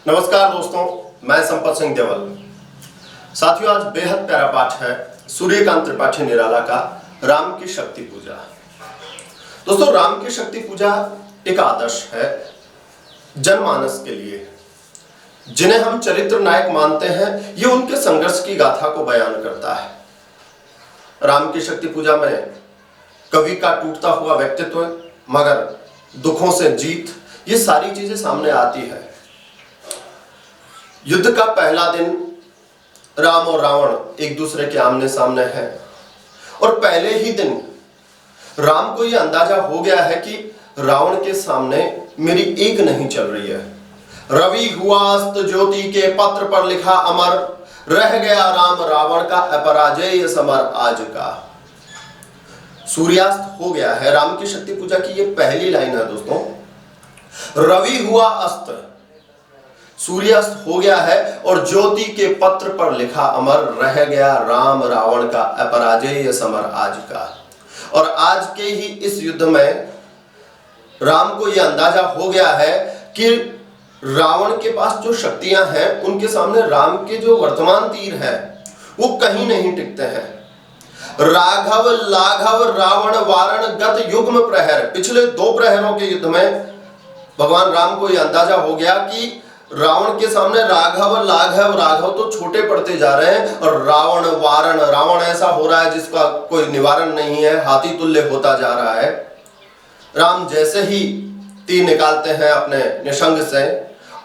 नमस्कार दोस्तों, मैं संपत सिंह देवल। साथियों, आज बेहद प्यारा पाठ है सूर्यकांत त्रिपाठी निराला का राम की शक्ति पूजा। दोस्तों, राम की शक्ति पूजा एक आदर्श है जनमानस के लिए। जिन्हें हम चरित्र नायक मानते हैं, ये उनके संघर्ष की गाथा को बयान करता है। राम की शक्ति पूजा में कवि का टूटता हुआ व्यक्तित्व, मगर दुखों से जीत, ये सारी चीजें सामने आती है। युद्ध का पहला दिन राम और रावण एक दूसरे के आमने सामने हैं और पहले ही दिन राम को यह अंदाजा हो गया है कि रावण के सामने मेरी एक नहीं चल रही है। रवि हुआ अस्त ज्योति के पत्र पर लिखा अमर, रह गया राम रावण का अपराजय समर आज का। सूर्यास्त हो गया है। राम की शक्ति पूजा की ये पहली लाइन है दोस्तों। रवि हुआ अस्त, सूर्यास्त हो गया है और ज्योति के पत्र पर लिखा अमर, रह गया राम रावण का अपराजय समर आज का। और आज के ही इस युद्ध में राम को यह अंदाजा हो गया है कि रावण के पास जो शक्तियां हैं, उनके सामने राम के जो वर्तमान तीर हैं वो कहीं नहीं टिकते हैं। राघव लाघव रावण वारण गत युग्म प्रहर, पिछले 2 प्रहरों के युद्ध में भगवान राम को यह अंदाजा हो गया कि रावण के सामने राघव लाघव, राघव तो छोटे पड़ते जा रहे हैं और रावण वारण, रावण ऐसा हो रहा है जिसका कोई निवारण नहीं है, हाथी तुल्य होता जा रहा है। राम जैसे ही तीर निकालते हैं अपने निशंग से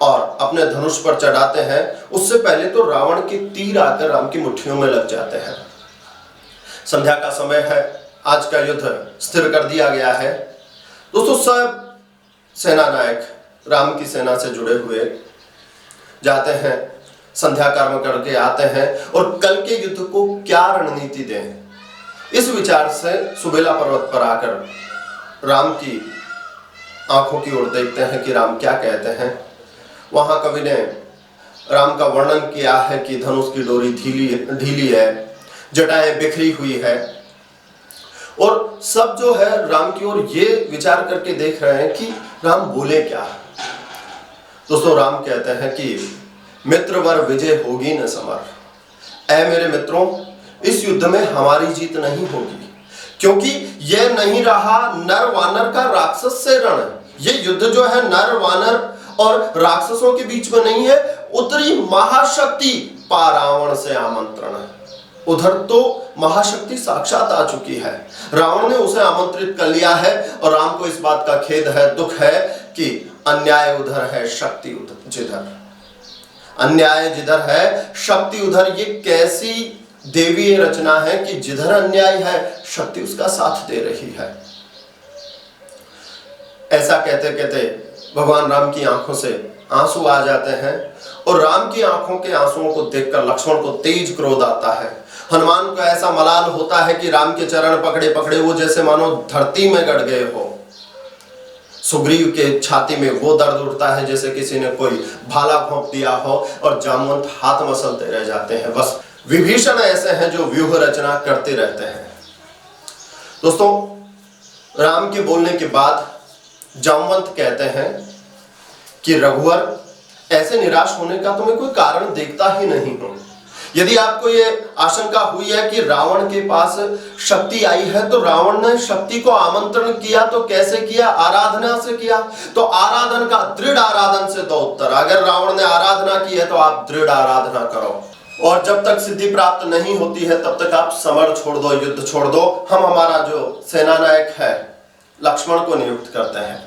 और अपने धनुष पर चढ़ाते हैं, उससे पहले तो रावण के तीर आकर राम की मुट्ठियों में लग जाते हैं। संध्या का समय है, आज का युद्ध स्थिर कर दिया गया है। दोस्तों, सब सेना नायक राम की सेना से जुड़े हुए जाते हैं, संध्या कर्म करके आते हैं और कल के युद्ध को क्या रणनीति दें, इस विचार से सुबेला पर्वत पर आकर राम की आंखों की ओर देखते हैं कि राम क्या कहते हैं। वहां कवि ने राम का वर्णन किया है कि धनुष की डोरी ढीली है, जटाएं बिखरी हुई है और सब जो है राम की ओर ये विचार करके देख रहे हैं कि राम बोले क्या। दोस्तों, राम कहते हैं कि मित्र वर विजय होगी न समर। ऐ मेरे मित्रों, इस युद्ध में हमारी जीत नहीं होगी, क्योंकि यह नहीं रहा नर वानर का राक्षस से रण। ये युद्ध जो है नर वानर और राक्षसों के बीच में नहीं है, उतरी महाशक्ति पा रावण से आमंत्रण। उधर तो महाशक्ति साक्षात आ चुकी है, रावण ने उसे आमंत्रित कर लिया है और राम को इस बात का खेद है, दुख है कि अन्याय उधर है, शक्ति जिधर। अन्याय जिधर है, शक्ति उधर। ये कैसी देवीय रचना है कि जिधर अन्याय है, शक्ति उसका साथ दे रही है। ऐसा कहते कहते भगवान राम की आंखों से आंसू आ जाते हैं और राम की आंखों के आंसुओं को देखकर लक्ष्मण को तेज क्रोध आता है। हनुमान को ऐसा मलाल होता है कि राम के चरण पकड़े पकड़े वो जैसे मानो धरती में गड़ गए हो। सुग्रीव के छाती में वो दर्द उठता है जैसे किसी ने कोई भाला घोंप दिया हो और जामवंत हाथ मसलते रह जाते हैं। बस विभीषण ऐसे हैं जो व्यूह रचना करते रहते हैं। दोस्तों, राम के बोलने के बाद जामवंत कहते हैं कि रघुवर, ऐसे निराश होने का तुम्हें कोई कारण देखता ही नहीं हूं। यदि आपको ये आशंका हुई है कि रावण के पास शक्ति आई है, तो रावण ने शक्ति को आमंत्रण किया तो कैसे किया? आराधना से किया। तो आराधन का दृढ़ आराधन से दो उत्तर। अगर रावण ने आराधना की है तो आप दृढ़ आराधना करो और जब तक सिद्धि प्राप्त नहीं होती है तब तक आप समर छोड़ दो, युद्ध छोड़ दो। हम हमारा जो सेना नायक है लक्ष्मण को नियुक्त करते हैं।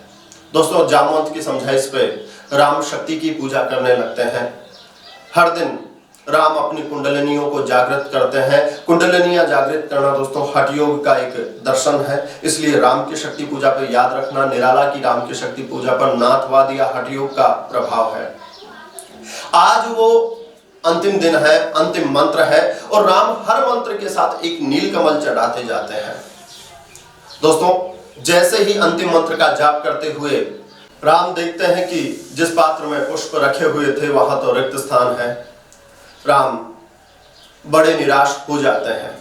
दोस्तों, जामवंत की समझाइश पे राम शक्ति की पूजा करने लगते हैं। हर दिन राम अपनी कुंडलिनियों को जागृत करते हैं। कुंडलिनियां जागृत करना दोस्तों हठ योग का एक दर्शन है, इसलिए राम की शक्ति पूजा पर याद रखना, निराला की राम की शक्ति पूजा पर नाथवाद या हठ योग का प्रभाव है। आज वो अंतिम दिन है, अंतिम मंत्र है और राम हर मंत्र के साथ एक नीलकमल चढ़ाते जाते हैं। दोस्तों, जैसे ही अंतिम मंत्र का जाप करते हुए राम देखते हैं कि जिस पात्र में पुष्प रखे हुए थे वहां तो रिक्त स्थान है। राम बड़े निराश हो जाते हैं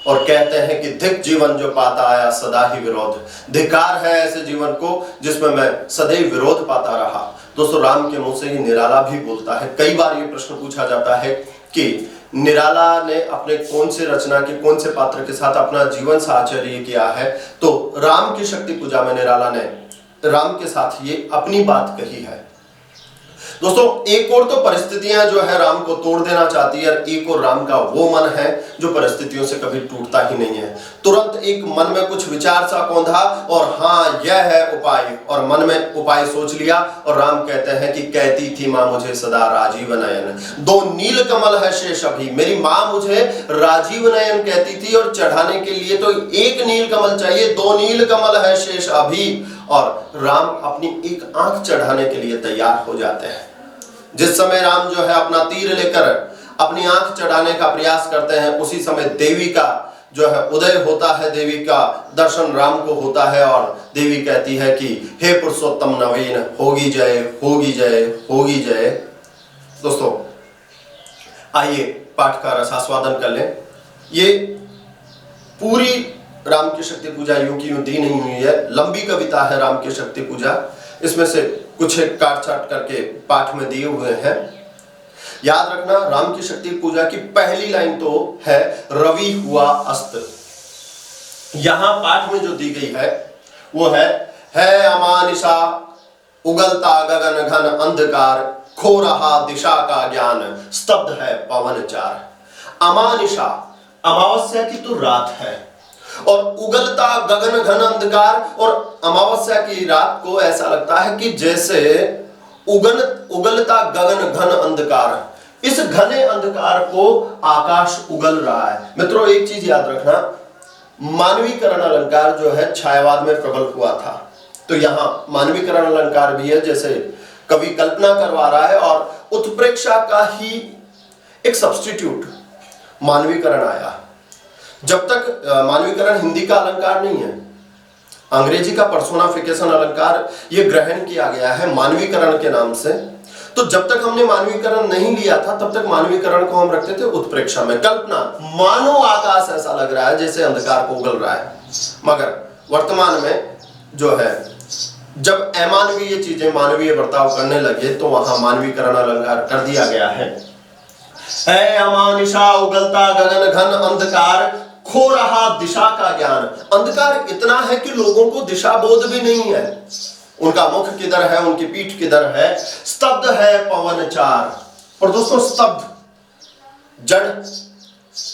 और कहते हैं कि धिक जीवन जो पाता आया सदा ही विरोध, धिक्कार है ऐसे जीवन को जिसमें मैं सदैव विरोध पाता रहा। दोस्तों, राम के मुंह से ही निराला भी बोलता है। कई बार ये प्रश्न पूछा जाता है कि निराला ने अपने कौन से रचना के कौन से पात्र के साथ अपना जीवन साहचर्य किया है, तो राम की शक्ति पूजा में निराला ने राम के साथ ये अपनी बात कही है। दोस्तों, एक और तो परिस्थितियां जो है राम को तोड़ देना चाहती है, और एक और राम का वो मन है जो परिस्थितियों से कभी टूटता ही नहीं है। तुरंत एक मन में कुछ विचार सा कौंधा और हाँ यह है उपाय, और मन में उपाय सोच लिया, और राम कहते हैं कि कहती थी माँ मुझे सदा राजीव नयन, दो नील कमल है शेष अभी। मेरी माँ मुझे राजीव नयन कहती थी, और चढ़ाने के लिए तो एक नील कमल चाहिए, दो नील कमल है शेष अभी। और राम अपनी एक आंख चढ़ाने के लिए तैयार हो जाते हैं। जिस समय राम जो है अपना तीर लेकर अपनी आंख चढ़ाने का प्रयास करते हैं, उसी समय देवी का जो है उदय होता है, देवी का दर्शन राम को होता है, और देवी कहती है कि हे पुरुषोत्तम नवीन, होगी जय होगी जय होगी जय। दोस्तों, आइए पाठ का रसास्वादन कर लें। ये पूरी राम की शक्ति पूजा यूं की यूं दी नहीं हुई है, लंबी कविता है राम की शक्ति पूजा। इसमें से कुछ एक काट छाट करके पाठ में दिए हुए हैं। याद रखना, राम की शक्ति पूजा की पहली लाइन तो है रवि हुआ अस्त। यहां पाठ में जो दी गई है वो है अमानिशा उगलता गगन घन अंधकार, खो रहा दिशा का ज्ञान, स्तब्ध है पवन चार। अमानिशा, अमावस्या की तो रात है, और उगलता गगन घन अंधकार, और अमावस्या की रात को ऐसा लगता है कि जैसे उगलता गगन घन अंधकार, इस घने अंधकार को आकाश उगल रहा है। मित्रों, एक चीज याद रखना, मानवीकरण अलंकार जो है छायावाद में प्रबल हुआ था, तो यहां मानवीकरण अलंकार भी है, जैसे कवि कल्पना करवा रहा है, और उत्प्रेक्षा का ही एक सब्स्टिट्यूट मानवीकरण आया। जब तक मानवीकरण हिंदी का अलंकार नहीं है, अंग्रेजी का पर्सोनाफिकेशन अलंकार ये ग्रहण किया गया है मानवीकरण के नाम से। तो जब तक हमने मानवीकरण नहीं लिया था, तब तक मानवीकरण को हम रखते थे उत्प्रेक्षा में। कल्पना, मानो आकाश ऐसा लग रहा है जैसे अंधकार को उगल रहा है, मगर वर्तमान में जो है जब अमानवीय चीजें मानवीय बर्ताव करने लगे, तो वहां मानवीकरण अलंकार कर दिया गया है। अमानिशा उगलता गगन घन अंधकार, खो रहा दिशा का ज्ञान। अंधकार इतना है कि लोगों को दिशा बोध भी नहीं है, उनका मुख किधर है, उनकी पीठ किधर है। स्तब्ध है पवन चार। और दोस्तों, स्तब्ध जड़,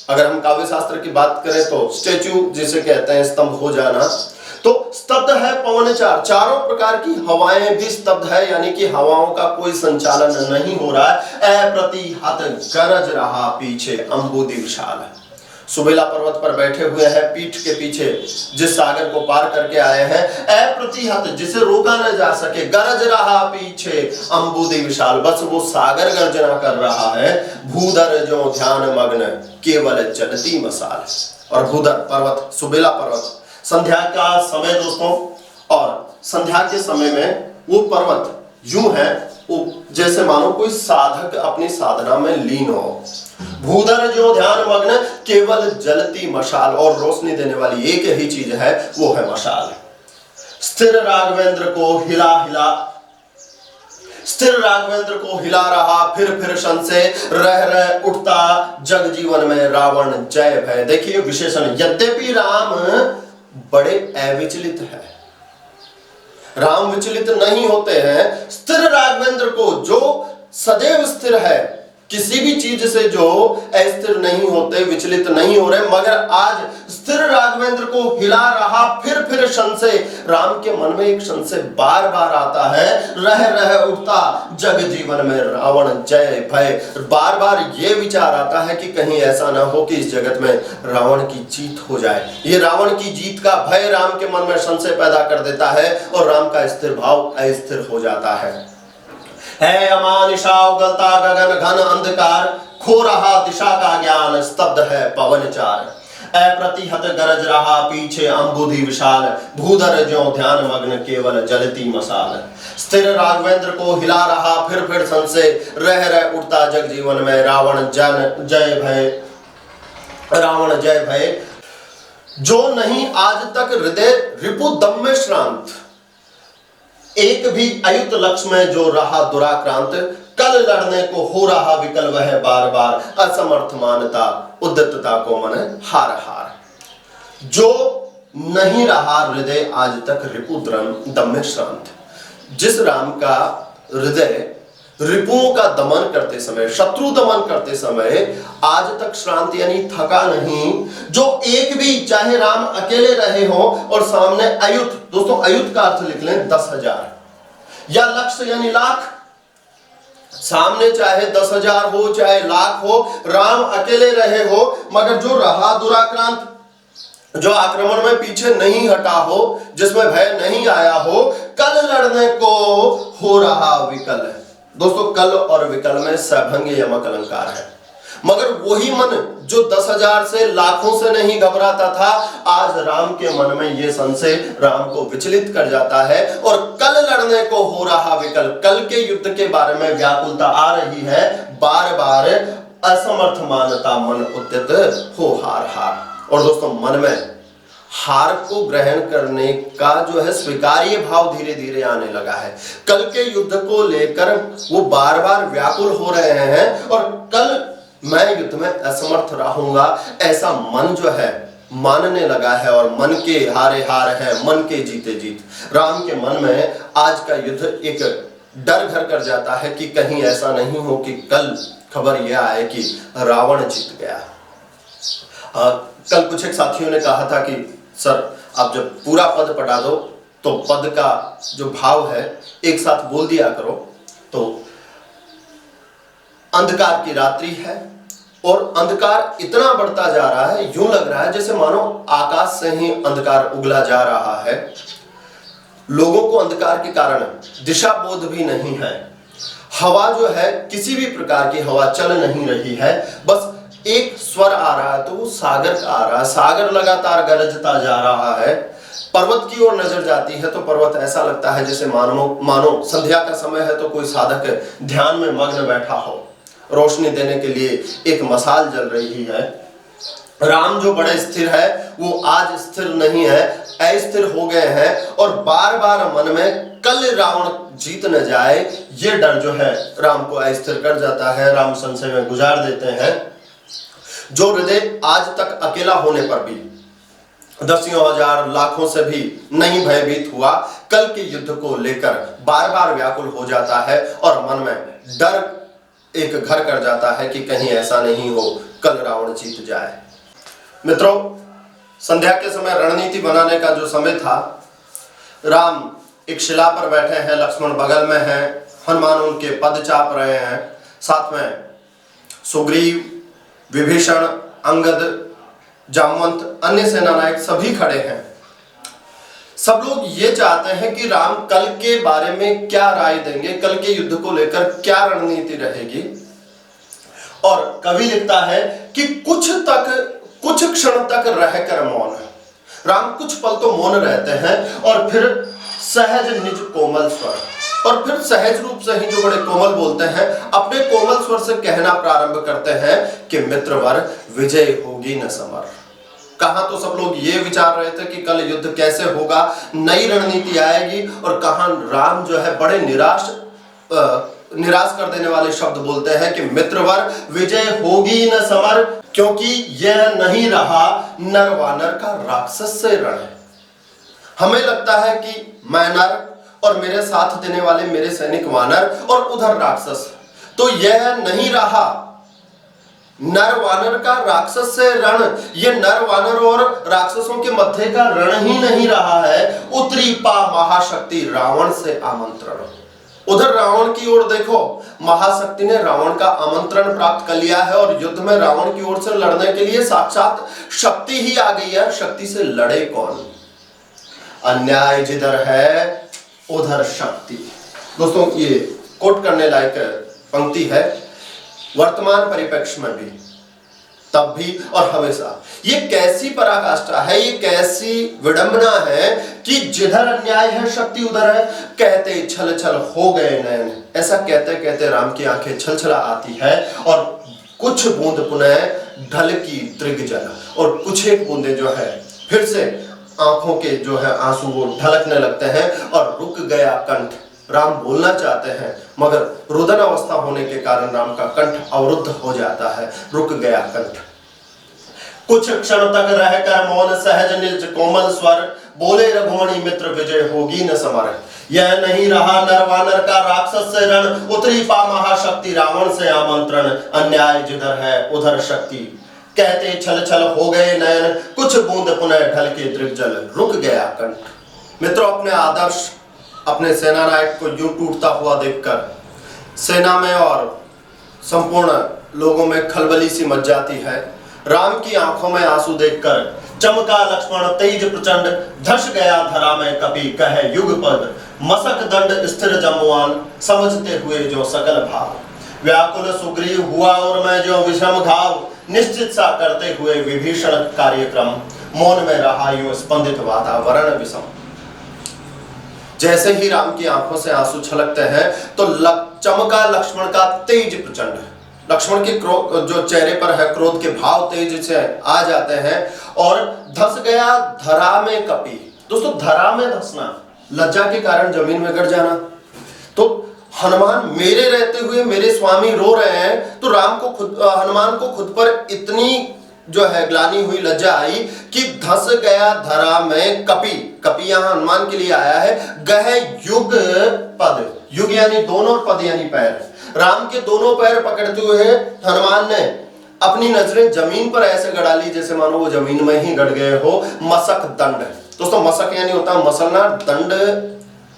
अगर हम काव्य शास्त्र की बात करें तो स्टैच्यू जिसे कहते हैं, स्तंभ हो जाना, तो स्तब्ध है पवन चार, चारों प्रकार की हवाएं भी स्तब्ध है, यानी कि हवाओं का कोई संचालन नहीं हो रहा है। अप्रतिहत गरज रहा पीछे अंबुदि विशाल। सुबेला पर्वत पर बैठे हुए हैं, पीठ के पीछे जिस सागर को पार करके आए हैं, अप्रतिहत, जिसे रोका न जा सके, गरज रहा पीछे अंबुदि विशाल, बस वो सागर गर्जना कर रहा है। भूधर जो ध्यान मग्न केवल चलती मसाल। और भूधर पर्वत, सुबेला पर्वत, संध्या का समय दोस्तों, और संध्या के समय में वो पर्वत यूं है वो जैसे मानो कोई साधक अपनी साधना में लीन हो। भूधर जो ध्यान मग्न केवल जलती मशाल, और रोशनी देने वाली एक ही चीज है, वो है मशाल। स्थिर राघवेंद्र को हिला रहा फिर शन से, रह उठता जग जीवन में रावण जय भय। देखिए विशेषण, यद्यपि राम बड़े अविचलित है, राम विचलित नहीं होते हैं। स्थिर राघवेंद्र को, जो सदैव स्थिर है, किसी भी चीज से जो अस्थिर नहीं होते, विचलित नहीं हो रहे, मगर आज स्थिर राघवेंद्र को हिला रहा फिर संशय। राम के मन में एक संशय बार बार आता है, रह उठता जग जीवन में रावण जय भय। बार बार ये विचार आता है कि कहीं ऐसा ना हो कि इस जगत में रावण की जीत हो जाए। ये रावण की जीत का भय राम के मन में संशय पैदा कर देता है, और राम का स्थिर भाव अस्थिर हो जाता है अमानिशा उगलता गगन घन अंधकार, खो रहा दिशा का ज्ञान, स्तब्ध है पवन चार। अप्रतिहत गरज रहा पीछे अंबुधि विशाल, भूधर ज्यों ध्यान मग्न केवल जलती मसाल। स्थिर राघवेंद्र को हिला रहा फिर संशय, रह उठता जग जीवन में रावण जय भय। जो नहीं आज तक हृदय रिपु दम में श्रांत, एक भी अयुत लक्ष्य में जो रहा दुराक्रांत, कल लड़ने को हो रहा विकल वह बार बार, असमर्थ मानता उद्यतता को मन हार हार। जो नहीं रहा हृदय आज तक रिपु दम में श्रांत, जिस राम का हृदय रिपुओं का दमन करते समय, शत्रु दमन करते समय आज तक श्रांत यानी थका नहीं, जो एक भी, चाहे राम अकेले रहे हो और सामने अयुत, दोस्तों अयुत का अर्थ लिख लें 10,000 या लक्ष्य यानी लाख, सामने चाहे 10,000 हो चाहे लाख हो, राम अकेले रहे हो मगर जो रहा दुराक्रांत, जो आक्रमण में पीछे नहीं हटा हो, जिसमें भय नहीं आया हो, कल लड़ने को हो रहा विकल है। दोस्तों कल और विकल में सभंग यमक अलंकार है, मगर वही मन जो 10,000 से लाखों से नहीं घबराता था, आज राम के मन में यह संशय राम को विचलित कर जाता है और कल लड़ने को हो रहा विकल, कल के युद्ध के बारे में व्याकुलता आ रही है, बार बार असमर्थ मानता मन उद्यत हो हार हार। और दोस्तों मन में हार को ग्रहण करने का जो है स्वीकार्य भाव धीरे धीरे आने लगा है। कल के युद्ध को लेकर वो बार बार व्याकुल हो रहे हैं और कल मैं युद्ध में असमर्थ रहूंगा, ऐसा मन जो है मानने लगा है और मन के हारे हार है, मन के जीते जीत। राम के मन में आज का युद्ध एक डर घर कर जाता है कि कहीं ऐसा नहीं हो कि कल खबर यह आए कि रावण जीत गया। कल कुछ एक साथियों ने कहा था कि सर आप जब पूरा पद पढ़ा दो तो पद का जो भाव है एक साथ बोल दिया करो। तो अंधकार की रात्रि है और अंधकार इतना बढ़ता जा रहा है, यूं लग रहा है जैसे मानो आकाश से ही अंधकार उगला जा रहा है। लोगों को अंधकार के कारण दिशा बोध भी नहीं है, हवा जो है किसी भी प्रकार की हवा चल नहीं रही है, बस एक स्वर आ रहा है तो वो सागर का आ रहा है, सागर लगातार गरजता जा रहा है। पर्वत की ओर नजर जाती है तो पर्वत ऐसा लगता है जैसे मानो संध्या का समय है तो कोई साधक ध्यान में मग्न बैठा हो, रोशनी देने के लिए एक मसाल जल रही है। राम जो बड़े स्थिर है वो आज स्थिर नहीं है, अस्थिर हो गए हैं और बार बार मन में कल रावण जीत न जाए ये डर जो है राम को अस्थिर कर जाता है। राम संशय में गुजार देते हैं। जो हृदय आज तक अकेला होने पर भी दसियों हजार लाखों से भी नहीं भयभीत हुआ, कल के युद्ध को लेकर बार बार व्याकुल हो जाता है और मन में डर एक घर कर जाता है कि कहीं ऐसा नहीं हो कल रावण जीत जाए। मित्रों, संध्या के समय रणनीति बनाने का जो समय था, राम एक शिला पर बैठे हैं, लक्ष्मण बगल में है, हनुमान उनके पद चाप रहे हैं, साथ में सुग्रीव, विभीषण, अंगद, जामवंत, अन्य सेनानायक सभी खड़े हैं। सब लोग ये चाहते हैं कि राम कल के बारे में क्या राय देंगे, कल के युद्ध को लेकर क्या रणनीति रहेगी। और कवि लिखता है कि कुछ क्षण तक रहकर मौन, राम कुछ पल तो मौन रहते हैं और फिर सहज निज कोमल स्वर, और फिर सहज रूप से ही जो बड़े कोमल बोलते हैं, अपने कोमल स्वर से कहना प्रारंभ करते हैं कि मित्रवर विजय होगी न समर। कहां तो सब लोग ये विचार रहे थे कि कल युद्ध कैसे होगा, नई रणनीति आएगी, और कहां राम जो है बड़े निराश कर देने वाले शब्द बोलते हैं कि मित्रवर विजय होगी न समर, क्योंकि यह नहीं रहा नर वानर का राक्षस से रण। हमें लगता है कि मैं नर और मेरे साथ देने वाले मेरे सैनिक वानर और उधर राक्षस, तो यह नहीं रहा नर वानर का राक्षस से रण। ये नर वानर और राक्षसों के मध्य का रण ही नहीं रहा है, उत्तरी पा महाशक्ति रावण से आमंत्रण। उधर रावण की ओर देखो, महाशक्ति ने रावण का आमंत्रण प्राप्त कर लिया है और युद्ध में रावण की ओर से लड़ने के लिए साक्षात शक्ति ही आ गई है। शक्ति से लड़े कौन? अन्याय जिधर है उधर शक्ति। दोस्तों, ये कोट करने लायक पंक्ति है वर्तमान परिप्रेक्ष्य में भी, तब भी और हमेशा। ये कैसी पराकाष्ठा है, ये कैसी विडंबना है कि जिधर अन्याय है शक्ति उधर है। कहते छल छल हो गए नयन, ऐसा कहते कहते राम की आंखें छलछला आती है और कुछ बूंद पुनः ढल की त्रिग जल, और कुछ एक बूंदे जो है फिर से आंखों के जो है आंसू वो ढलकने लगते हैं और रुक गया कंठ। राम बोलना चाहते हैं मगर रुदन अवस्था होने के कारण राम का कंठ अवरुद्ध हो जाता है, रुक गया कंठ। कुछ क्षण तक रहकर मौन सहज निज कोमल स्वर, बोले रघुमणि मित्र विजय होगी न समर। यह नहीं रहा नर वानर का राक्षस से रण, उतरी पा महाशक्ति रावण से आमंत्रण। अन्याय जिधर है उधर शक्ति, कहते छल छल हो गए नयन, कुछ बूंद पुनः ढल के दृग्जल, रुक गया कंठ। मित्रों, अपने आदर्श अपने सेना नायक को यूं टूटता हुआ देखकर सेना में और संपूर्ण लोगों में खलबली सी मच जाती है। राम की आंखों में आंसू देखकर चमका लक्ष्मण तेज प्रचंड, धस गया धरा में कपि कहे युगपद। मसक दंड स्थिर जम्मुआन, समझते हुए जो सकल भाव। व्याकुल सुग्रीव हुआ और मैं जो विषम घाव, निश्चित सा करते हुए विभीषण कार्यक्रम। मौन में रहा यूं स्पंदित वातावरण विषम। जैसे ही राम की आंखों से आंसू छलकते हैं तो चमका लक्ष्मण का तेज प्रचंड। लक्ष्मण के जो चेहरे पर है क्रोध के भाव तेज से आ जाते हैं और धस गया धरा में कपि। दोस्तों, धरा में धसना, लज्जा के कारण जमीन में गिर जाना। तो हनुमान मेरे रहते हुए मेरे स्वामी रो रहे हैं तो हनुमान को खुद पर इतनी जो है ग्लानि हुई, लज्जा आई कि धस गया धरा में कपि। कपि यहां हनुमान के लिए आया है। गह युग पद, युग यानी दोनों, पद यानी पैर। राम के दोनों पैर पकड़ते हुए हनुमान ने अपनी नजरें जमीन पर ऐसे गड़ा ली जैसे मानो वो जमीन में ही गड़ गए हो। मसक दंड, दोस्तों मसक यानी होता है मसलना, दंड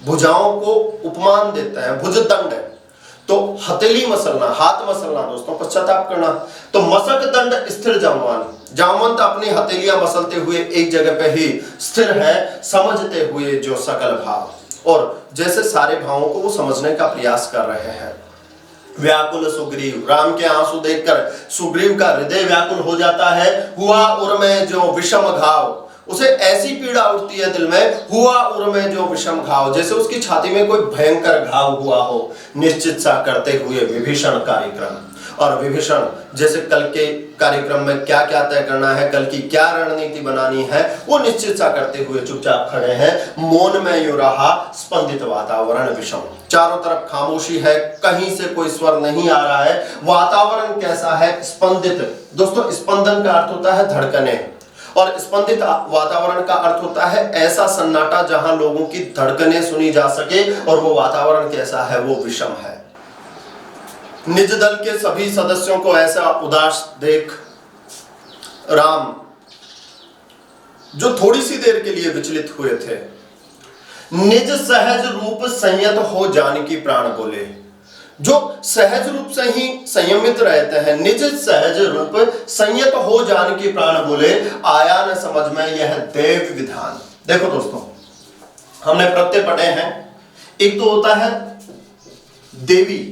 भुजाओं को उपमान देता है, भुज दंड तो हथेली मसलना, हाथ मसलना, दोस्तों पश्चाताप करना। तो मसक दंड स्थिर जामवान, जामवंत अपनी हथेलियां मसलते हुए एक जगह पे ही स्थिर है, समझते हुए जो सकल भाव। और जैसे सारे भावों को वो समझने का प्रयास कर रहे हैं। व्याकुल सुग्रीव, राम के आंसू देखकर सुग्रीव का हृदय व्याकुल हो जाता है। हुआ उर में जो विषम घाव, उसे ऐसी पीड़ा उठती है दिल में, हुआ उर में जो विषम घाव, जैसे उसकी छाती में कोई भयंकर घाव हुआ हो। निश्चित सा करते हुए विभीषण कार्यक्रम, और विभीषण जैसे कल के कार्यक्रम में क्या क्या तय करना है, कल की क्या रणनीति बनानी है, वो निश्चित सा करते हुए चुपचाप खड़े हैं। मौन में यूं रहा स्पंदित वातावरण विषम, चारों तरफ खामोशी है, कहीं से कोई स्वर नहीं आ रहा है। वातावरण कैसा है? स्पंदित। दोस्तों, स्पंदन का अर्थ होता है धड़कने, और स्पंदित वातावरण का अर्थ होता है ऐसा सन्नाटा जहां लोगों की धड़कनें सुनी जा सके। और वो वातावरण कैसा है? वो विषम है। निज दल के सभी सदस्यों को ऐसा उदास देख राम, जो थोड़ी सी देर के लिए विचलित हुए थे, निज सहज रूप संयत हो जानकी प्राण बोले। जो सहज रूप से ही संयमित रहते हैं, निज सहज रूप संयत हो जानकी प्राण बोले, आया न समझ में यह देव विधान। देखो दोस्तों, हमने प्रत्यय पढ़े हैं, एक तो होता है देवी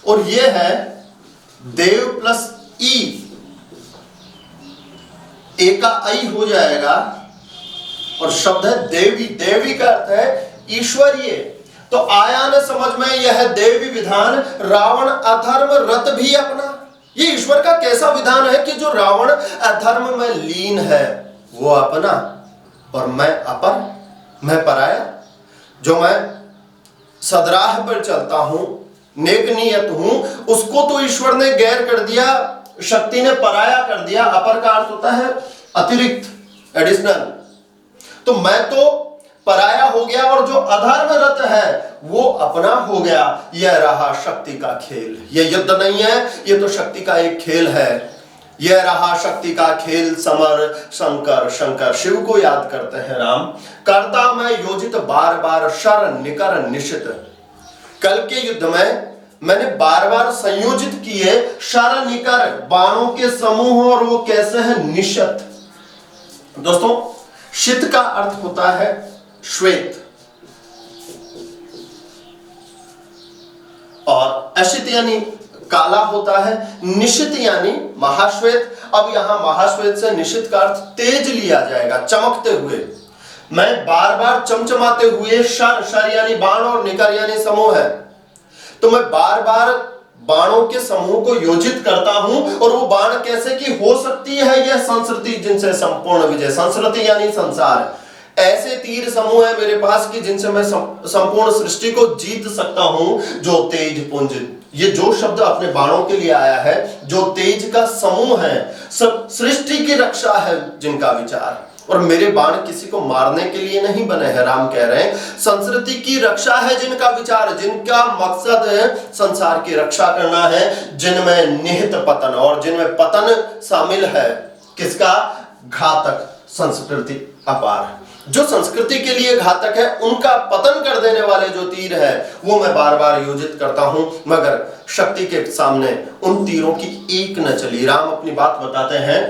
और ये है देव प्लस ई, ए का आई हो जाएगा और शब्द है देवी। देवी का अर्थ है ईश्वरीय। तो आया न समझ में यह देवी विधान, रावण अधर्म रत भी अपना। ये ईश्वर का कैसा विधान है कि जो रावण अधर्म में लीन है वो अपना और मैं अपर, मैं पराया। जो मैं सदराह पर चलता हूं, नेक नियत हूं, उसको तो ईश्वर ने गैर कर दिया, शक्ति ने पराया कर दिया। अपर का अर्थ होता है अतिरिक्त, एडिशनल। तो मैं तो पराया हो गया और जो अधर्मरत है वो अपना हो गया। यह रहा शक्ति का खेल। यह युद्ध नहीं है, यह तो शक्ति का एक खेल है। यह रहा शक्ति का खेल समर शंकर। शंकर शिव को याद करते हैं राम। करता मैं योजित बार बार शर निकर निशित। कल के युद्ध में मैंने बार बार संयोजित किए शर निकर, बाणों के समूह, और वो कैसे हैं? निशित। दोस्तों, शित का अर्थ होता है श्वेत और अशित यानी काला होता है, निशित यानी महाश्वेत। अब यहां महाश्वेत से निशित का अर्थ तेज लिया जाएगा, चमकते हुए। मैं बार बार चमचमाते हुए, शर, शर यानी बाण और निकर यानी समूह है, तो मैं बार बार बाणों के समूह को योजित करता हूं, और वो बाण कैसे की हो सकती है यह संस्कृति जिनसे संपूर्ण विजय, संस्कृति यानी संसार, ऐसे तीर समूह है मेरे पास कि जिनसे मैं संपूर्ण सृष्टि को जीत सकता हूं। जो तेज पुंज, ये जो शब्द अपने बाणों के लिए आया है, जो तेज का समूह है, सब सृष्टि की रक्षा है जिनका विचार, और मेरे बाण किसी को मारने के लिए नहीं बने हैं। राम कह रहे हैं संस्कृति की रक्षा है जिनका विचार, जिनका मकसद है संसार की रक्षा करना है, जिनमें निहित पतन, और जिनमें पतन शामिल है किसका, घातक संस्कृति अपार, जो संस्कृति के लिए घातक है उनका पतन कर देने वाले जो तीर है वो मैं बार बार योजित करता हूं, मगर शक्ति के सामने उन तीरों की एक न चली। राम अपनी बात बताते हैं,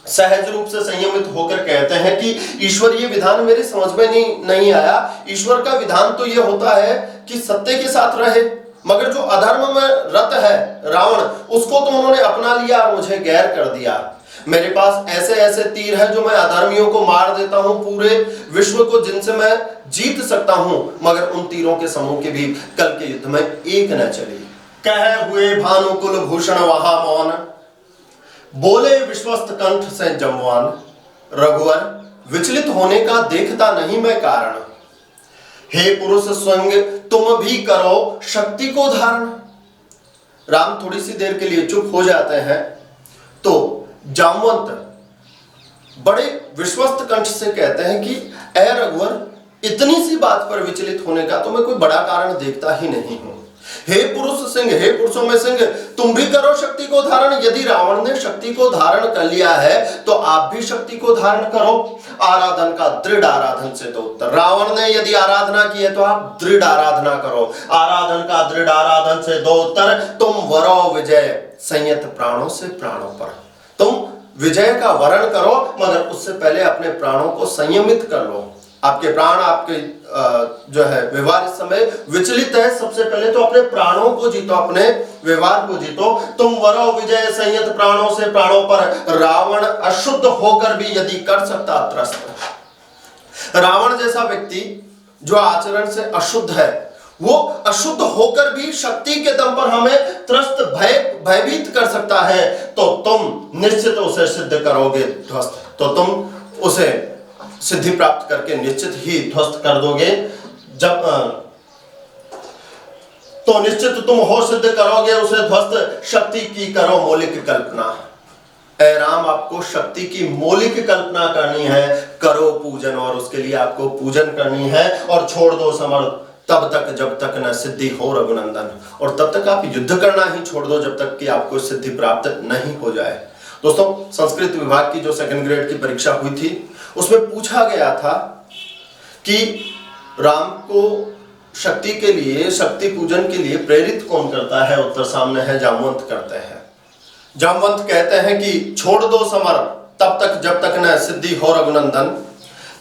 सहज रूप से संयमित होकर कहते हैं कि ईश्वरीय विधान मेरे समझ में नहीं आया। ईश्वर का विधान तो ये होता है कि सत्य के साथ रहे, मगर जो अधर्म में रत है रावण, उसको तो उन्होंने अपना लिया और मुझे गैर कर दिया। मेरे पास ऐसे ऐसे तीर है जो मैं अधर्मियों को मार देता हूं, पूरे विश्व को जिनसे मैं जीत सकता हूं, मगर उन तीरों के समूह के भी कल के युद्ध में एक न चली। कहे हुए भानुकुल भूषण वहां मौन, बोले विश्वस्त कंठ से जमवान, रघुवर विचलित होने का देखता नहीं मैं कारण, हे पुरुष स्वयं तुम भी करो शक्ति को धारण। राम थोड़ी सी देर के लिए चुप हो जाते हैं, तो जामवंत बड़े विश्वस्त कंठ से कहते हैं कि ऐ रघुवर इतनी सी बात पर विचलित होने का तो मैं कोई बड़ा कारण देखता ही नहीं हूं। हे पुरुष सिंह, हे पुरुषों में सिंह, तुम भी करो शक्ति को धारण। यदि रावण ने शक्ति को धारण कर लिया है तो आप भी शक्ति को धारण करो। आराधन का दृढ़ आराधन से दो उत्तर। रावण ने यदि आराधना की है तो आप दृढ़ आराधना करो। आराधन का दृढ़ आराधन से दो उत्तर। तुम वरो विजय संयत प्राणों से प्राणों पर, तुम विजय का वरण करो, मगर उससे पहले अपने प्राणों को संयमित कर लो। आपके प्राण, आपके जो है व्यवहार इस समय विचलित है, सबसे पहले तो अपने प्राणों को जीतो, अपने व्यवहार को जीतो। तुम वरो विजय संयत प्राणों से प्राणों पर, रावण अशुद्ध होकर भी यदि कर सकता त्रस्त। रावण जैसा व्यक्ति जो आचरण से अशुद्ध है, वो अशुद्ध होकर भी शक्ति के दम पर हमें त्रस्त भयभीत कर सकता है, तो तुम निश्चित उसे सिद्ध करोगे ध्वस्त, तो तुम उसे सिद्धि प्राप्त करके निश्चित ही ध्वस्त कर दोगे। जब तो निश्चित तुम हो सिद्ध करोगे उसे ध्वस्त। शक्ति की करो मौलिक कल्पना। ऐ राम, आपको शक्ति की मौलिक कल्पना करनी है, करो पूजन, और उसके लिए आपको पूजन करनी है, और छोड़ दो समर्थ तब तक जब तक न सिद्धि हो रघुनंदन, और तब तक आप युद्ध करना ही छोड़ दो जब तक कि आपको सिद्धि प्राप्त नहीं हो जाए। दोस्तों, संस्कृत विभाग की जो सेकंड ग्रेड की परीक्षा हुई थी उसमें पूछा गया था कि राम को शक्ति के लिए, शक्ति पूजन के लिए प्रेरित कौन करता है। उत्तर सामने है, जामवंत करते हैं। जामवंत कहते हैं कि छोड़ दो समर तब तक जब तक न सिद्धि हो रघुनंदन,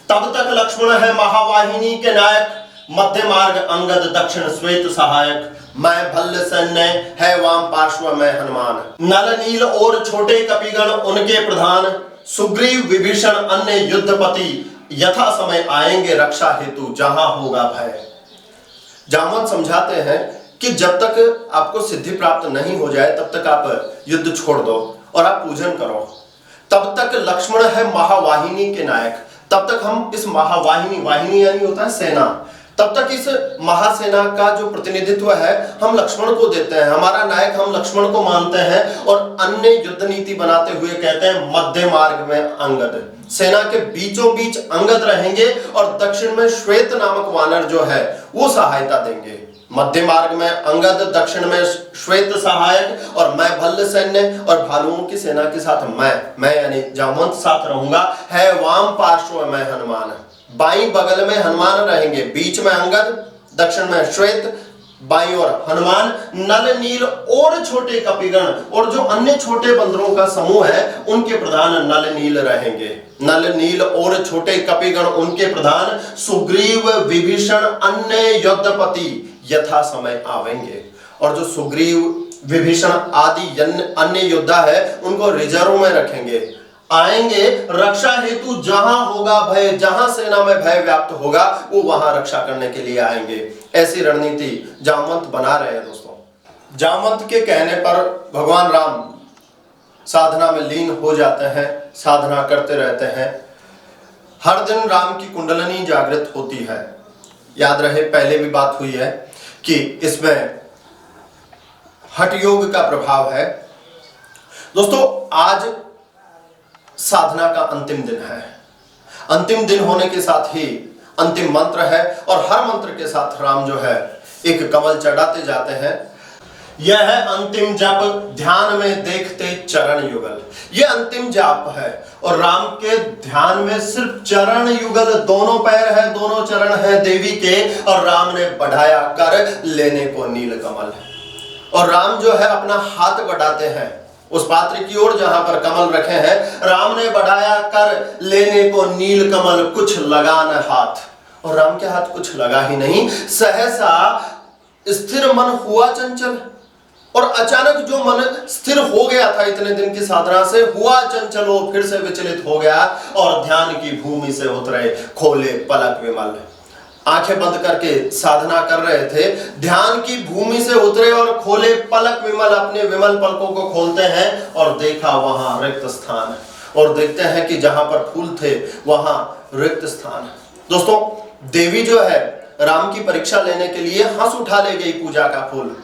तब तक लक्ष्मण है महावाहिनी के नायक, मध्य मार्ग अंगद दक्षिण श्वेत सहायक, मैं भल्ल सैन्य है वाम पार्श्व में हनुमान, नल नील और छोटे कपिगण उनके प्रधान, सुग्रीव विभीषण अन्य युद्धपति, यथा समय आएंगे रक्षा हेतु जहां होगा भय। जामवंत समझाते हैं कि जब तक आपको सिद्धि प्राप्त नहीं हो जाए तब तक आप युद्ध छोड़ दो और आप पूजन करो। तब तक लक्ष्मण है महावाहिनी के नायक, तब तक हम इस महावाहिनी, वाहिनी यानी होता है सेना, तब तक इस महासेना का जो प्रतिनिधित्व है हम लक्ष्मण को देते हैं, हमारा नायक हम लक्ष्मण को मानते हैं, और अन्य युद्ध नीति बनाते हुए कहते हैं मध्य मार्ग में अंगद, सेना के बीचों बीच अंगद रहेंगे, और दक्षिण में श्वेत नामक वानर जो है वो सहायता देंगे। मध्य मार्ग में अंगद, दक्षिण में श्वेत सहायक, और मैं भल्ल सैन्य और भालुओं की सेना के साथ मैं यानी जामवंत साथ रहूंगा। है वाम पार्श्व में हनुमान, बाईं बगल में हनुमान रहेंगे, बीच में अंगद, दक्षिण में श्वेत, बाईं ओर हनुमान, नल नील और छोटे कपिगण, और जो अन्य छोटे बंदरों का समूह है उनके प्रधान नल नील रहेंगे। नल नील और छोटे कपिगण उनके प्रधान सुग्रीव विभीषण अन्य योद्धपति यथा समय आवेंगे, और जो सुग्रीव विभीषण आदि अन्य योद्धा है उनको रिजर्व में रखेंगे। आएंगे रक्षा हेतु जहां होगा भय, जहां सेना में भय व्याप्त होगा वो वहां रक्षा करने के लिए आएंगे। ऐसी रणनीति जामवंत बना रहे हैं दोस्तों। जामवंत के कहने पर भगवान राम साधना में लीन हो जाते हैं, साधना करते रहते हैं। हर दिन राम की कुंडलनी जागृत होती है। याद रहे, पहले भी बात हुई है कि इसमें हठ योग का प्रभाव है। दोस्तों, आज साधना का अंतिम दिन है। अंतिम दिन होने के साथ ही अंतिम मंत्र है और हर मंत्र के साथ राम जो है एक कमल चढ़ाते जाते हैं। यह है अंतिम जप, ध्यान में देखते चरण युगल। यह अंतिम जाप है और राम के ध्यान में सिर्फ चरण युगल, दोनों पैर है, दोनों चरण है देवी के, और राम ने बढ़ाया कर लेने को नील कमल। और राम जो है अपना हाथ बढ़ाते हैं उस पात्र की ओर जहां पर कमल रखे हैं। राम ने बढ़ाया कर लेने को नील कमल, कुछ लगा न हाथ। और राम के हाथ कुछ लगा ही नहीं। सहसा स्थिर मन हुआ चंचल, और अचानक जो मन स्थिर हो गया था इतने दिन की साधना से, हुआ चंचल, वो फिर से विचलित हो गया और ध्यान की भूमि से उतरे, खोले पलक विमल। आंखें बंद करके साधना कर रहे थे, ध्यान की भूमि से उतरे और खोले पलक विमल। अपने विमल पलकों को खोलते हैं और देखा वहां रिक्त स्थान, और देखते हैं कि जहां पर फूल थे वहां रिक्त स्थान। दोस्तों, देवी जो है राम की परीक्षा लेने के लिए हंस उठा ले गई पूजा का फूल।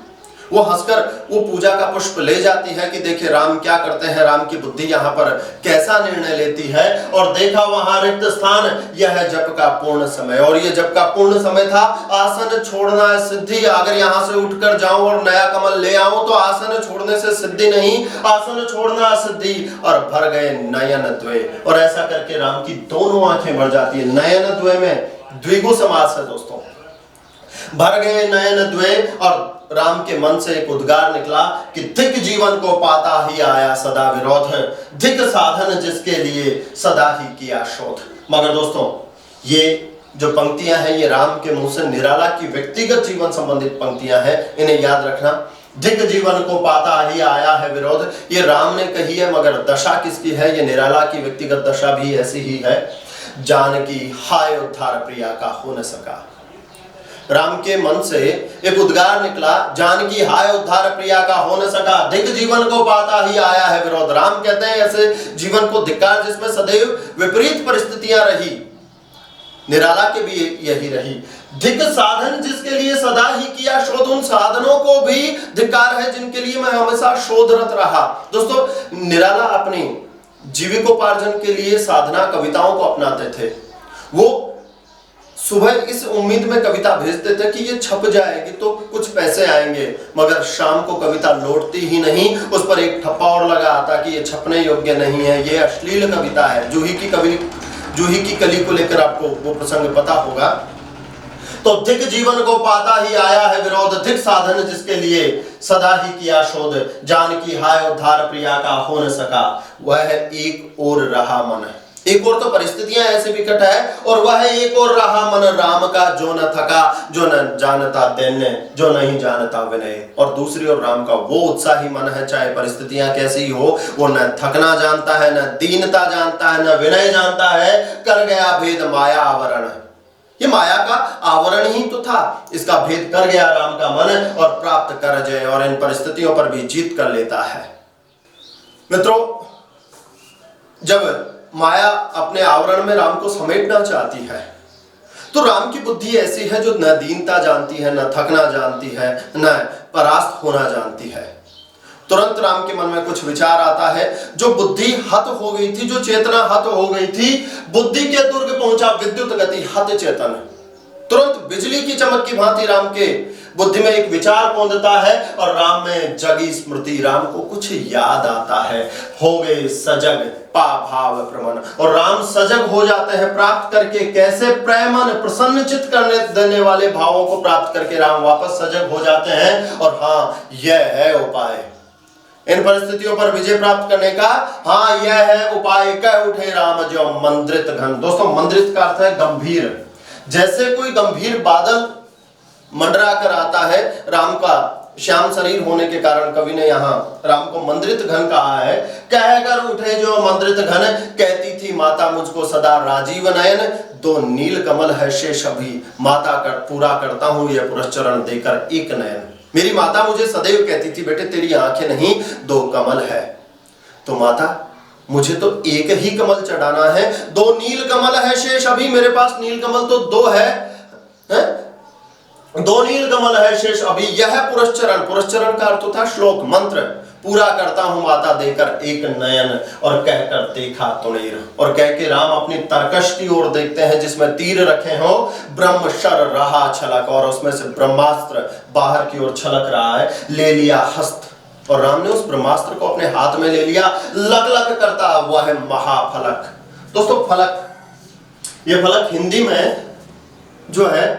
वो हंसकर वो पूजा का पुष्प ले जाती है कि देखिए राम क्या करते हैं, राम की बुद्धि यहाँ पर कैसा निर्णय लेती है। और देखा वहां रिक्त स्थान, यह है जप का पूर्ण समय। और ये जप का पूर्ण समय था। आसन छोड़ना है सिद्धि। अगर यहाँ से उठकर जाऊं और नया कमल ले आऊं तो आसन छोड़ने से सिद्धि नहीं, आसन छोड़ना सिद्धि। और भर गए नयन द्वे, और ऐसा करके राम की दोनों आंखें भर जाती है। नयन द्वे में द्विगु समास है दोस्तों। भर गए नयन द्वे, और राम के मन से एक उद्गार निकला कि धिक जीवन को पाता ही आया सदा विरोध, धिक साधन जिसके लिए सदा ही किया शोध। मगर दोस्तों, ये जो पंक्तियां हैं ये राम के मुंह से निराला की व्यक्तिगत जीवन संबंधित पंक्तियां हैं, इन्हें याद रखना। धिक जीवन को पाता ही आया है विरोध, ये राम ने कही है, मगर दशा किसकी है? ये निराला की व्यक्तिगत दशा भी ऐसी ही है। जानकी हाय उद्धार प्रिया का हो न सका। राम के मन से एक उद्गार निकला, जानकी हाय उद्धार प्रिया का हो न सका, धिक जीवन को पाता ही आया है विरोध। राम कहते हैं ऐसे जीवन को धिक्कार जिसमें सदैव विपरीत परिस्थितियां रही। निराला के भी यही रही। धिक साधन जिसके लिए सदा ही किया शोध, उन साधनों को भी धिक्कार है जिनके लिए मैं हमेशा शोधरत रहा। दोस्तों, निराला अपनी जीविकोपार्जन के लिए साधना कविताओं को अपनाते थे। वो सुबह इस उम्मीद में कविता भेजते थे कि ये छप जाएगी तो कुछ पैसे आएंगे, मगर शाम को कविता लौटती ही नहीं। उस पर एक ठप्पा और लगा आता कि ये छपने योग्य नहीं है, ये अश्लील कविता है। जूही की कली को लेकर आपको वो प्रसंग पता होगा। तो धिक जीवन को पाता ही आया है विरोध, धिक साधन जिसके लिए सदा ही किया शोध, जानकी हाय उद्धार प्रिया का हो न सका। वह एक और रहा मन, एक और तो परिस्थितियां ऐसे विकट है, और वह एक और रहा मन राम का जो न थका, जो न जानता दैन्य, जो नहीं जानता विनय। और दूसरी ओर राम का वो उत्साही मन है, चाहे परिस्थितियां कैसी हो, वो न थकना जानता है, न दीनता जानता है, न विनय जानता है। कर गया भेद माया आवरण, ये माया का आवरण ही तो था, इसका भेद कर गया राम का मन, और प्राप्त कर जय, और इन परिस्थितियों पर भी जीत कर लेता है। मित्रों, जब माया अपने आवरण में राम को समेटना चाहती है तो राम की बुद्धि ऐसी है जो न दीनता जानती है, न थकना जानती है, न परास्त होना जानती है। तुरंत राम के मन में कुछ विचार आता है। जो बुद्धि हत हो गई थी, जो चेतना हत हो गई थी, बुद्धि के दुर्ग पहुंचा विद्युत गति हत चेतन। तुरंत बिजली की चमक की भांति राम के बुद्धि में एक विचार पौंधता है, और राम में जगी स्मृति, राम को कुछ याद आता है। हो गए सजग पा भाव प्रमन, और राम सजग हो जाते हैं प्राप्त करके। कैसे? प्रेमन, प्रसन्न चित्त करने देने वाले भावों को प्राप्त करके राम वापस सजग हो जाते हैं। और हाँ, यह है उपाय इन परिस्थितियों पर विजय प्राप्त करने का। हाँ, यह है उपाय, कह उठे राम जो मंद्रित घन। दोस्तों, मंद्रित का अर्थ है गंभीर। जैसे कोई गंभीर बादल मंडरा कर आता है, राम का श्याम शरीर होने के कारण कवि ने यहाँ राम को मंद्रित घन कहा है। कहकर उठे जो मंद्रित घन, कहती थी माता मुझको सदा राजीव नयन, दो नील कमल है शेष अभी, माता कर पूरा करता हूं यह पुरस्चरण देकर एक नयन। मेरी माता मुझे सदैव कहती थी, बेटे तेरी आंखें नहीं 2 कमल है। तो माता मुझे तो एक ही कमल चढ़ाना है, 2 नील कमल है शेष अभी मेरे पास, नील कमल तो 2 है? 2 नील कमल है शेष अभी, यह पुरस्चरण, पुरस्चरण का अर्थ था श्लोक मंत्र, पूरा करता हूं माता देकर एक नयन, और कहकर देखा तुणीर। और कह के राम अपनी तरकश की ओर देखते हैं जिसमें तीर रखे हो, ब्रह्मशर रहा छलक, और उसमें से ब्रह्मास्त्र बाहर की ओर छलक रहा है। ले लिया हस्त, और राम ने उस ब्रह्मास्त्र को अपने हाथ में ले लिया, लक लक करता हुआ है महाफलक। दोस्तों फलक, ये फलक हिंदी में जो है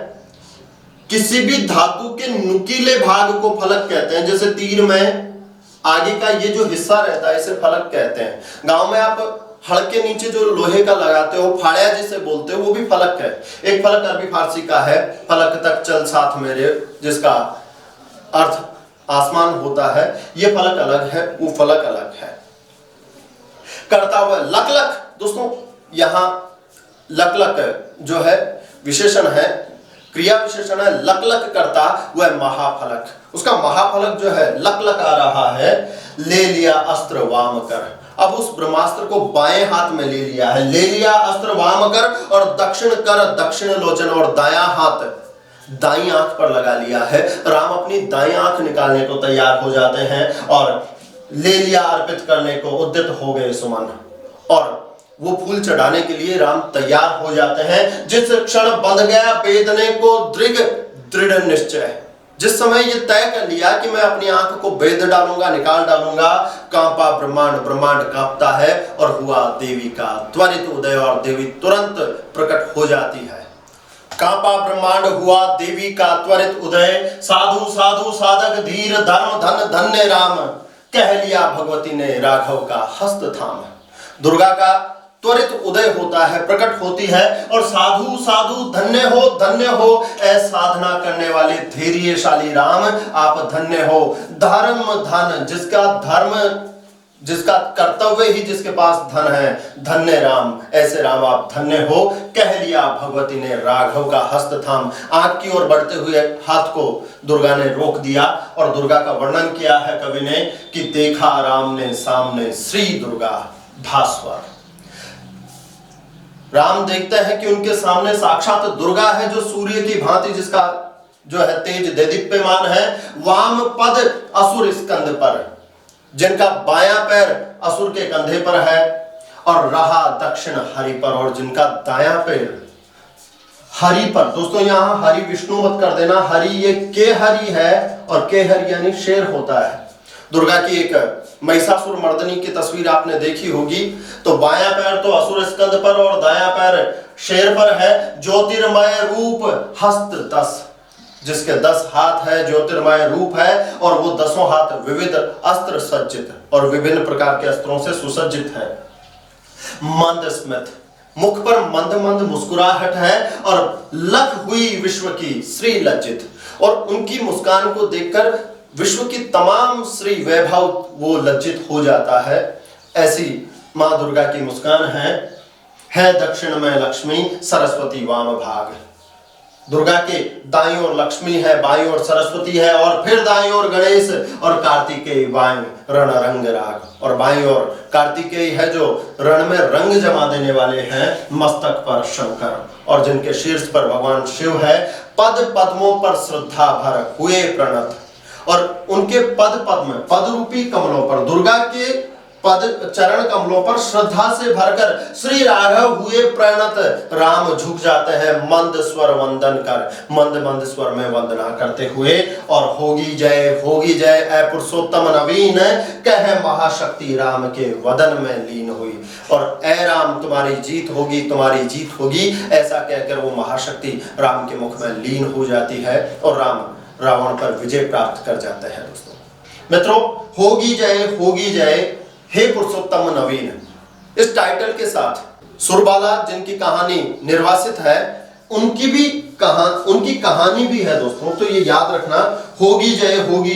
किसी भी धातु के नुकीले भाग को फलक कहते हैं। जैसे तीर में आगे का ये जो हिस्सा रहता है इसे फलक कहते हैं। गांव में आप हड़ के नीचे जो लोहे का लगाते हो, फाड़िया जिसे बोलते हो, वो भी फलक है। एक फलक अरबी फारसी का है, फलक तक चल साथ मेरे, जिसका अर्थ आसमान होता है। ये फलक अलग है, वो फलक अलग है। करता हुआ लक लक, दोस्तों यहां लक लक जो है विशेषण है, क्रिया विशेषण है, लक लक करता वह महाफलक। उसका महाफलक जो है लक लक आ रहा है। ले लिया अस्त्र वाम कर, अब उस ब्रह्मास्त्र को बाएं हाथ में ले लिया है। ले लिया अस्त्र वाम कर, और दक्षिण कर दक्षिण लोचन, और दायां हाथ दाईं आंख पर लगा लिया है। राम अपनी दाईं आंख निकालने को तैयार हो जाते हैं, और ले लिया अर्पित करने को उद्यत हो गए सुमन, और वो फूल चढ़ाने के लिए राम तैयार हो जाते हैं। जिस क्षण बंध गया बेदने को दृढ़ निश्चय, जिस समय ये तय कर लिया कि मैं अपनी आंख को बेद डालूंगा, निकाल डालूंगा, कांपा ब्रह्मांड, ब्रह्मांड कांपता है, और हुआ देवी का त्वरित उदय, और देवी तुरंत प्रकट हो जाती है। कांपा ब्रह्मांड, हुआ देवी का त्वरित उदय, साधु साधु साधक धीर धर्म धन धन्य राम, कह लिया भगवती ने राघव का हस्त थाम। दुर्गा का त्वरित उदय होता है, प्रकट होती है, और साधु साधु धन्य हो ऐ साधना करने वाले धैर्यशाली राम आप धन्य हो। धर्म धन, जिसका धर्म, जिसका कर्तव्य ही जिसके पास धन है, धन्य राम, ऐसे राम आप धन्य हो। कह लिया भगवती ने राघव का हस्त थाम, आंख की ओर बढ़ते हुए हाथ को दुर्गा ने रोक दिया, और दुर्गा का वर्णन किया है कवि ने कि देखा राम ने सामने श्री दुर्गा भास्वर। राम देखते हैं कि उनके सामने साक्षात दुर्गा है, जो सूर्य की भांति, जिसका जो है तेज देदीप्यमान है। वाम पद असुर स्कंध पर, जिनका बायां पैर असुर के कंधे पर है, और रहा दक्षिण हरि पर, और जिनका दायां पैर हरि पर। दोस्तों यहां हरि विष्णु मत कर देना, हरि ये के हरि है, और के हरि यानी शेर होता है। दुर्गा की एक महिषासुर मर्दनी की तस्वीर आपने देखी होगी, तो बायां पैर तो असुर स्कंद पर और दायां पैर शेर पर है। ज्योतिर्मय रूप हस्त 10, जिसके 10 हाथ है, ज्योतिर्मय रूप है, और वो 10 हाथ विविध अस्त्र सज्जित और विभिन्न प्रकार के अस्त्रों से सुसज्जित है। मंद स्मित, मुख पर मंद मंद मुस्कुराहट है, और लख हुई विश्व की श्री लज्जित, और उनकी मुस्कान को देखकर विश्व की तमाम श्री वैभव वो लज्जित हो जाता है। ऐसी मां दुर्गा की मुस्कान है दक्षिण में लक्ष्मी सरस्वती वाम भाग। दुर्गा के दाईं ओर लक्ष्मी है, बाईं ओर सरस्वती है, और फिर दाईं ओर गणेश और कार्तिकेय, बाईं रण रंग राग, और बाईं ओर कार्तिकेय है जो रण में रंग जमा देने वाले हैं। मस्तक पर शंकर, और जिनके शीर्ष पर भगवान शिव है। पद पद्मों पर श्रद्धा भर हुए प्रणत, और उनके पद पद्म, पद रूपी कमलों पर, दुर्गा के पद चरण कमलों पर श्रद्धा से भरकर श्री राघव हुए प्रणत। राम झुक जाते हैं मंद स्वर वंदन कर, मंद मंद स्वर में वंदना करते हुए, और होगी जय ऐ पुरुषोत्तम नवीन, कह महाशक्ति राम के वदन में लीन हुई। और ऐ राम तुम्हारी जीत होगी, ऐसा कहकर वो महाशक्ति राम के मुख में लीन हो जाती है, और राम रावण पर विजय प्राप्त कर जाते हैं। दोस्तों मित्रों, होगी जय हे पुरुषोत्तम नवीन, इस टाइटल के साथ सुरबाला जिनकी कहानी निर्वासित है, उनकी कहानी भी है दोस्तों। तो ये याद रखना, होगी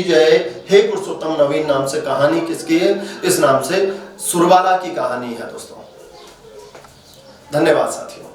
जय हे पुरुषोत्तम नवीन नाम से कहानी किसकी है? इस नाम से सुरबाला की कहानी है दोस्तों। धन्यवाद साथियों।